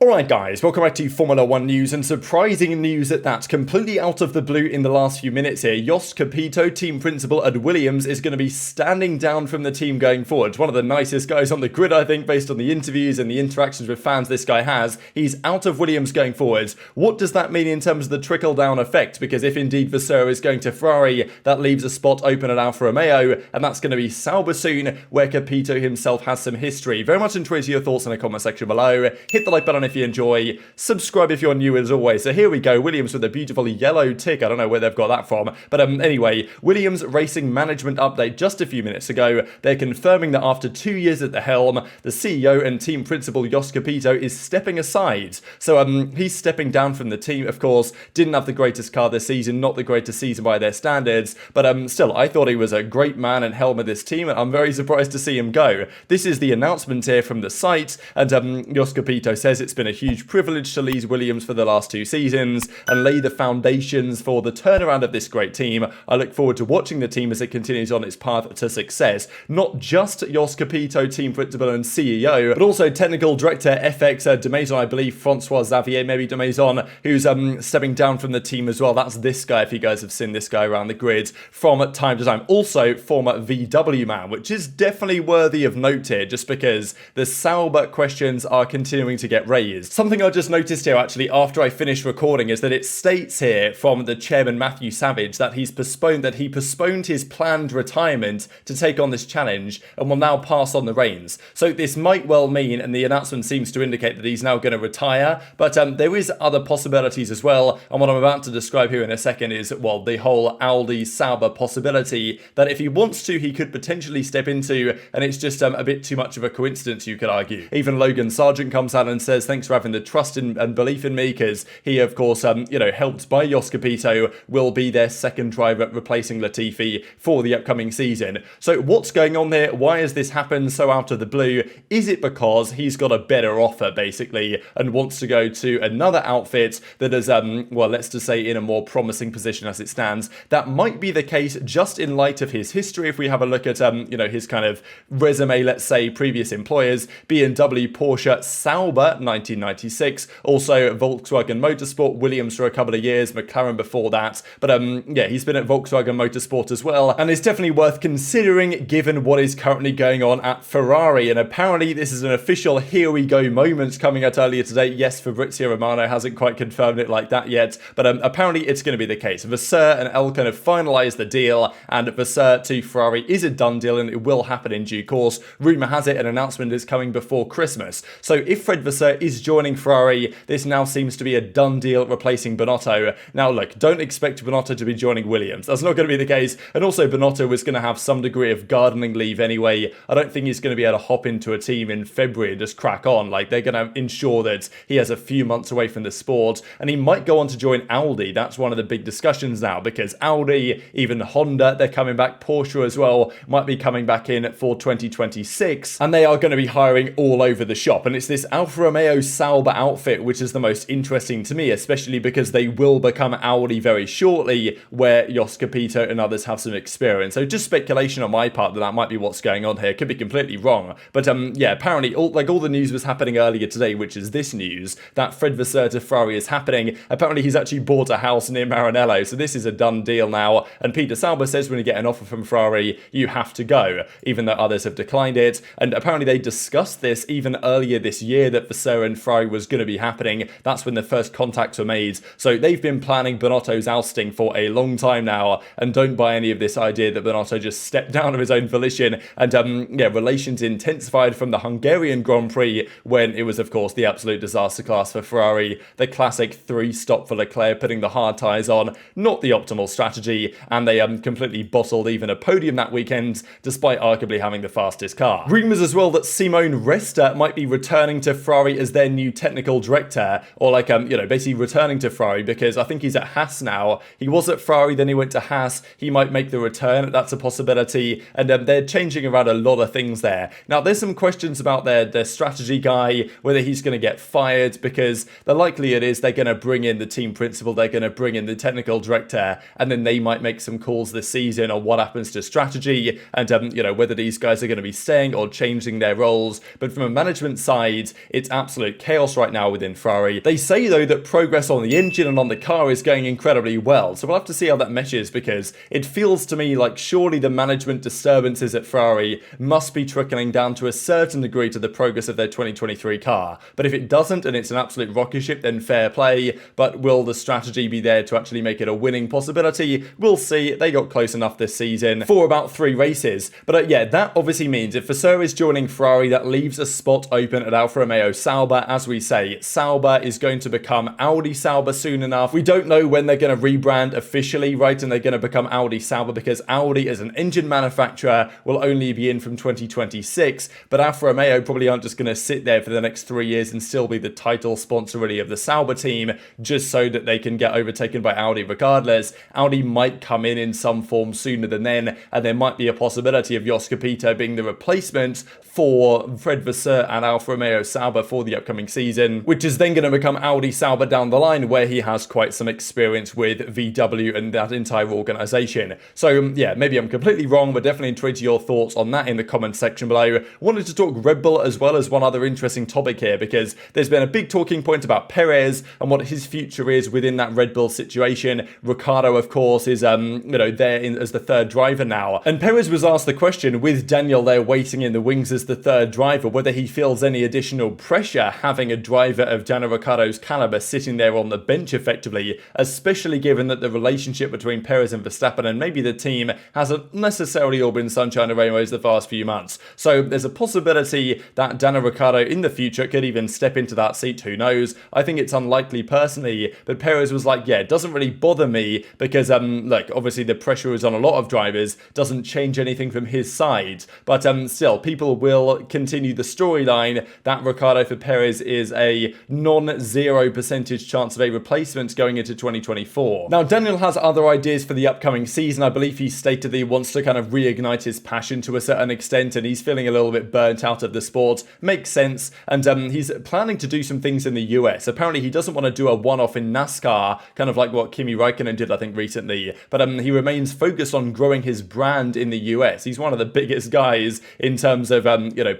Alright guys, welcome back to Formula 1 news, and surprising news at that, completely out of the blue in the last few minutes here. Jost Capito, team principal at Williams, is going to be standing down from the team going forward. One of the nicest guys on the grid, I think, based on the interviews and the interactions with fans this guy has. He's out of Williams going forward. What does that mean in terms of the trickle-down effect? Because if indeed Vasseur is going to Ferrari, that leaves a spot open at Alfa Romeo, and that's going to be Sauber soon, where Capito himself has some history. Very much enjoy your thoughts in the comment section below. Hit the like button if you enjoy, subscribe if you're new as always. So here we go, Williams with a beautiful yellow tick. I don't know where they've got that from, but anyway, Williams Racing Management update just a few minutes ago. They're confirming that after 2 years at the helm, the CEO and team principal Jost Capito is stepping aside. So he's stepping down from the team. Of course, didn't have the greatest car this season, not the greatest season by their standards, but still, I thought he was a great man and helm of this team, and I'm very surprised to see him go. This is the announcement here from the site, and Jost Capito says it's been a huge privilege to lead Williams for the last 2 seasons and lay the foundations for the turnaround of this great team. I look forward to watching the team as it continues on its path to success. Not just Jost Capito, team principal and CEO, but also technical director FX de Maison, I believe Francois Xavier, maybe de Maison, who's stepping down from the team as well. That's this guy, if you guys have seen this guy around the grid from time to time. Also, former VW man, which is definitely worthy of note here, just because the Sauber questions are continuing to get raised. Something I just noticed here actually after I finished recording is that it states here from the chairman Matthew Savage that he postponed his planned retirement to take on this challenge and will now pass on the reins. So this might well mean, and the announcement seems to indicate, that he's now going to retire, but there is other possibilities as well, and what I'm about to describe here in a second is, well, the whole Audi Sauber possibility that if he wants to, he could potentially step into, and it's just a bit too much of a coincidence, you could argue. Even Logan Sargent comes out and says, thanks for having the trust and belief in me, because he, of course, helped by Jost Capito, will be their second driver replacing Latifi for the upcoming season. So what's going on there? Why has this happened so out of the blue? Is it because he's got a better offer, basically, and wants to go to another outfit that is, well, let's just say in a more promising position as it stands? That might be the case just in light of his history. If we have a look at, his kind of resume, let's say, previous employers, BMW, Porsche, Sauber, 1996, also Volkswagen Motorsport, Williams for a couple of years, McLaren before that, but yeah, he's been at Volkswagen Motorsport as well, and it's definitely worth considering given what is currently going on at Ferrari. And apparently this is an official here we go moment coming out earlier today. Yes, Fabrizio Romano hasn't quite confirmed it like that yet, but apparently it's going to be the case. Vasseur and Ocon have finalized the deal, and Vasseur to Ferrari is a done deal, and it will happen in due course. Rumor has it an announcement is coming before Christmas. So if Fred Vasseur is joining Ferrari, this now seems to be a done deal, replacing Binotto. Now look, don't expect Binotto to be joining Williams. That's not going to be the case. And also Binotto is going to have some degree of gardening leave anyway. I don't think he's going to be able to hop into a team in February and just crack on. Like, they're going to ensure that he has a few months away from the sport, and he might go on to join Audi. That's one of the big discussions now, because Audi, even Honda, they're coming back. Porsche as well might be coming back in for 2026, and they are going to be hiring all over the shop. And it's this Alfa Romeo Sauber outfit which is the most interesting to me, especially because they will become Audi very shortly, where Jost Capito and others have some experience. So just speculation on my part that might be what's going on here. Could be completely wrong, but yeah, apparently all the news was happening earlier today, which is this news that Fred Vasseur to Ferrari is happening. Apparently he's actually bought a house near Maranello, so this is a done deal now. And Peter Sauber says when you get an offer from Ferrari, you have to go, even though others have declined it. And apparently they discussed this even earlier this year, that Vasseur and Ferrari was going to be happening. That's when the first contacts were made. So they've been planning Binotto's ousting for a long time now, and don't buy any of this idea that Binotto just stepped down of his own volition. And yeah, relations intensified from the Hungarian Grand Prix, when it was, of course, the absolute disaster class for Ferrari. The classic 3-stop for Leclerc, putting the hard tyres on, not the optimal strategy, and they completely bottled even a podium that weekend, despite arguably having the fastest car. Rumours as well that Simone Resta might be returning to Ferrari as their new technical director, or like, basically returning to Ferrari, because I think he's at Haas now. He was at Ferrari, then he went to Haas. He might make the return. That's a possibility. And they're changing around a lot of things there. Now, there's some questions about their strategy guy, whether he's going to get fired, because the likelihood is they're going to bring in the team principal, they're going to bring in the technical director, and then they might make some calls this season on what happens to strategy, and whether these guys are going to be staying or changing their roles. But from a management side, it's absolute absolute chaos right now within Ferrari. They say, though, that progress on the engine and on the car is going incredibly well, so we'll have to see how that meshes, because it feels to me like surely the management disturbances at Ferrari must be trickling down to a certain degree to the progress of their 2023 car. But if it doesn't and it's an absolute rocket ship, then fair play, but will the strategy be there to actually make it a winning possibility? We'll see. They got close enough this season for about 3 races. But yeah, that obviously means if Vasseur is joining Ferrari, that leaves a spot open at Alfa Romeo Sauber. As we say, Sauber is going to become Audi Sauber soon enough. We don't know when they're going to rebrand officially, right, and they're going to become Audi Sauber, because Audi as an engine manufacturer will only be in from 2026, but Alfa Romeo probably aren't just going to sit there for the next 3 years and still be the title sponsor really of the Sauber team just so that they can get overtaken by Audi regardless. Audi might come in some form sooner than then, and there might be a possibility of Jost Capito being the replacement for Fred Vasseur and Alfa Romeo Sauber for the upcoming season, which is then going to become Audi Sauber down the line, where he has quite some experience with VW and that entire organisation. So yeah, maybe I'm completely wrong, but definitely intrigued to your thoughts on that in the comments section below. Wanted to talk Red Bull as well as one other interesting topic here, because there's been a big talking point about Perez and what his future is within that Red Bull situation. Riccardo, of course, is there as the third driver now, and Perez was asked the question, with Daniel there waiting in the wings as the third driver, whether he feels any additional pressure having a driver of Daniel Ricciardo's caliber sitting there on the bench effectively, especially given that the relationship between Perez and Verstappen and maybe the team hasn't necessarily all been sunshine and rainbows the past few months. So there's a possibility that Daniel Ricciardo in the future could even step into that seat, who knows. I think it's unlikely personally, but Perez was like, yeah, it doesn't really bother me, because look, obviously the pressure is on a lot of drivers, doesn't change anything from his side, but still, people will continue the storyline that Ricciardo for Perez is a non-zero percentage chance of a replacement going into 2024. Now, Daniel has other ideas for the upcoming season. I believe he stated that he wants to kind of reignite his passion to a certain extent, and he's feeling a little bit burnt out of the sport. Makes sense, and he's planning to do some things in the US. Apparently, he doesn't want to do a one-off in NASCAR, kind of like what Kimi Räikkönen did, I think, recently, but he remains focused on growing his brand in the US. He's one of the biggest guys in terms of,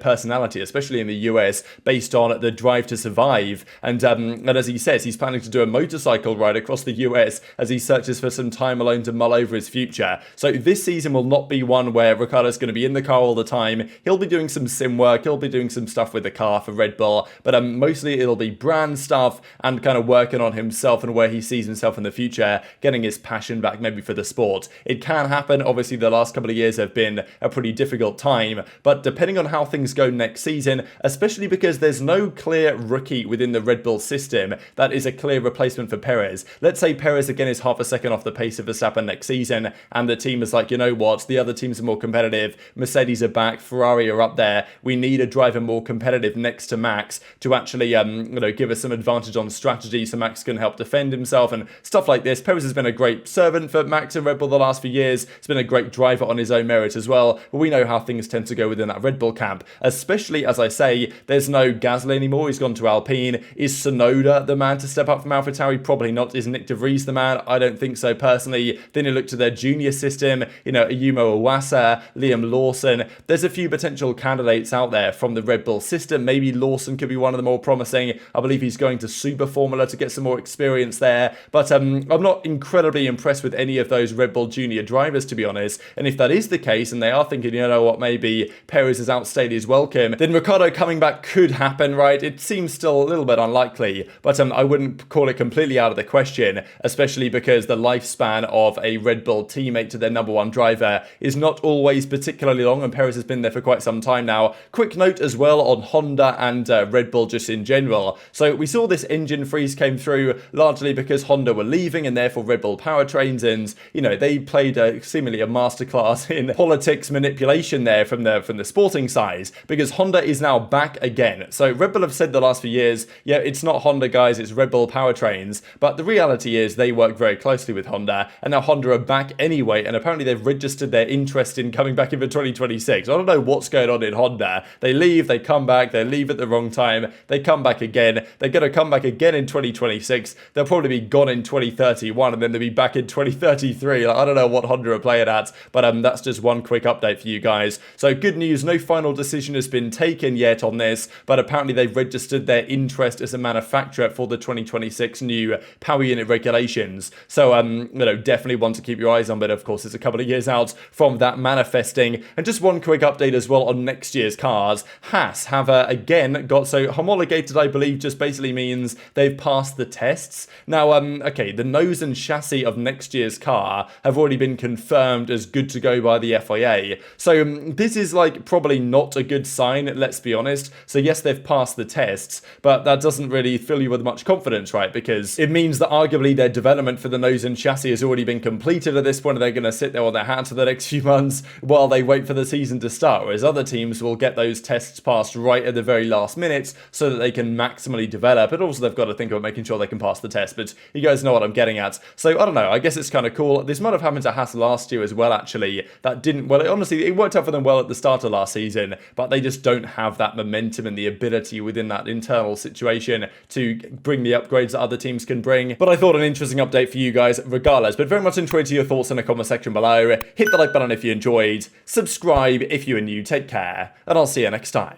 personality, especially in the US, based on the drive to survive, and as he says, he's planning to do a motorcycle ride across the US as he searches for some time alone to mull over his future. So this season will not be one where Ricciardo's going to be in the car all the time. He'll be doing some sim work, he'll be doing some stuff with the car for Red Bull, but mostly it'll be brand stuff and kind of working on himself and where he sees himself in the future, getting his passion back maybe for the sport. It can happen. Obviously, the last couple of years have been a pretty difficult time, but depending on how things go next season, especially because there's no clear rookie within the Red Bull system that is a clear replacement for Perez. Let's say Perez again is half a second off the pace of Verstappen next season, and the team is like, you know what, the other teams are more competitive, Mercedes are back, Ferrari are up there, we need a driver more competitive next to Max to actually give us some advantage on strategy so Max can help defend himself and stuff like this. Perez has been a great servant for Max and Red Bull the last few years. He's been a great driver on his own merit as well, but we know how things tend to go within that Red Bull camp, especially, as I say, there's no Gasly anymore, he's gone to Alpine. Is Tsunoda the man to step up from AlphaTauri? Probably not. Is Nick de Vries the man? I don't think so personally. Then you look to their junior system, Ayumu Iwasa, Liam Lawson. There's a few potential candidates out there from the Red Bull system. Maybe Lawson could be one of the more promising. I believe he's going to Super Formula to get some more experience there, but I'm not incredibly impressed with any of those Red Bull junior drivers, to be honest. And if that is the case, and they are thinking, you know what, maybe Perez has outstayed his welcome, then Ricciardo coming back could happen, right? It seems still a little bit unlikely, but I wouldn't call it completely out of the question, especially because the lifespan of a Red Bull teammate to their number one driver is not always particularly long, and Perez has been there for quite some time now. Quick note as well on Honda and Red Bull just in general. So we saw this engine freeze came through largely because Honda were leaving and therefore Red Bull powertrains, and they played seemingly a masterclass in politics manipulation there from the sporting side, because Honda is now back again. So Red Bull have said the last few years, yeah, it's not Honda guys, it's Red Bull powertrains, but the reality is they work very closely with Honda, and now Honda are back anyway, and apparently they've registered their interest in coming back in for 2026. I don't know what's going on in Honda. They leave, they come back, they leave at the wrong time, they come back again, they're going to come back again in 2026, they'll probably be gone in 2031, and then they'll be back in 2033. I don't know what Honda are playing at, but that's just one quick update for you guys. So good news, no final decision has been taken yet on this, but apparently they've registered their interest as a manufacturer for the 2026 new power unit regulations. So, definitely one to keep your eyes on, but of course, it's a couple of years out from that manifesting. And just one quick update as well on next year's cars. Haas have, again, got so homologated, I believe, just basically means they've passed the tests. Now, okay, the nose and chassis of next year's car have already been confirmed as good to go by the FIA. So, this is like probably not a good sign, let's be honest. So, yes, they've passed the tests, but that doesn't really fill you with much confidence, right? Because it means that arguably their development for the nose and chassis has already been completed at this point, and they're going to sit there on their hands for the next few months while they wait for the season to start, whereas other teams will get those tests passed right at the very last minute so that they can maximally develop. But also they've got to think about making sure they can pass the test, but you guys know what I'm getting at. So I don't know, I guess it's kind of cool. This might have happened to Haas last year as well, actually. That didn't, well, honestly, it worked out for them well at the start of last season, but they just don't have that momentum and the ability within that internal situation to bring the upgrades that other teams can bring. But I thought an interesting update for you guys regardless. But very much enjoyed your thoughts in the comment section below. Hit the like button if you enjoyed. Subscribe if you are new. Take care, and I'll see you next time.